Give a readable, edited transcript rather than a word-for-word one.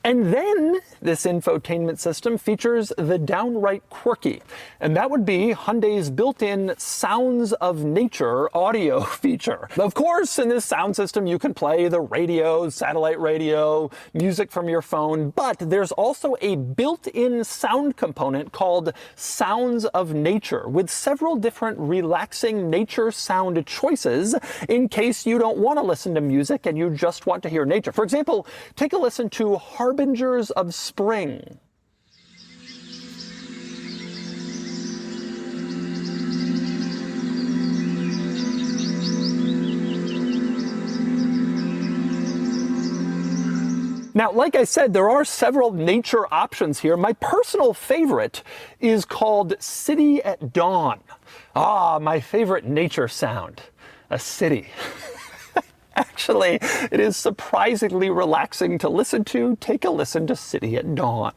And then this infotainment system features the downright quirky, and that would be Hyundai's built-in Sounds of Nature audio feature. Of course, in this sound system you can play the radio, satellite radio, music from your phone, but there's also a built-in sound component called Sounds of Nature, with several different relaxing nature sound choices in case you don't want to listen to music and you just want to hear nature. For example, take a listen to Harbingers of Spring. Now, like I said, there are several nature options here. My personal favorite is called City at Dawn. Ah, my favorite nature sound, a city. Actually, it is surprisingly relaxing to listen to. Take a listen to City at Dawn.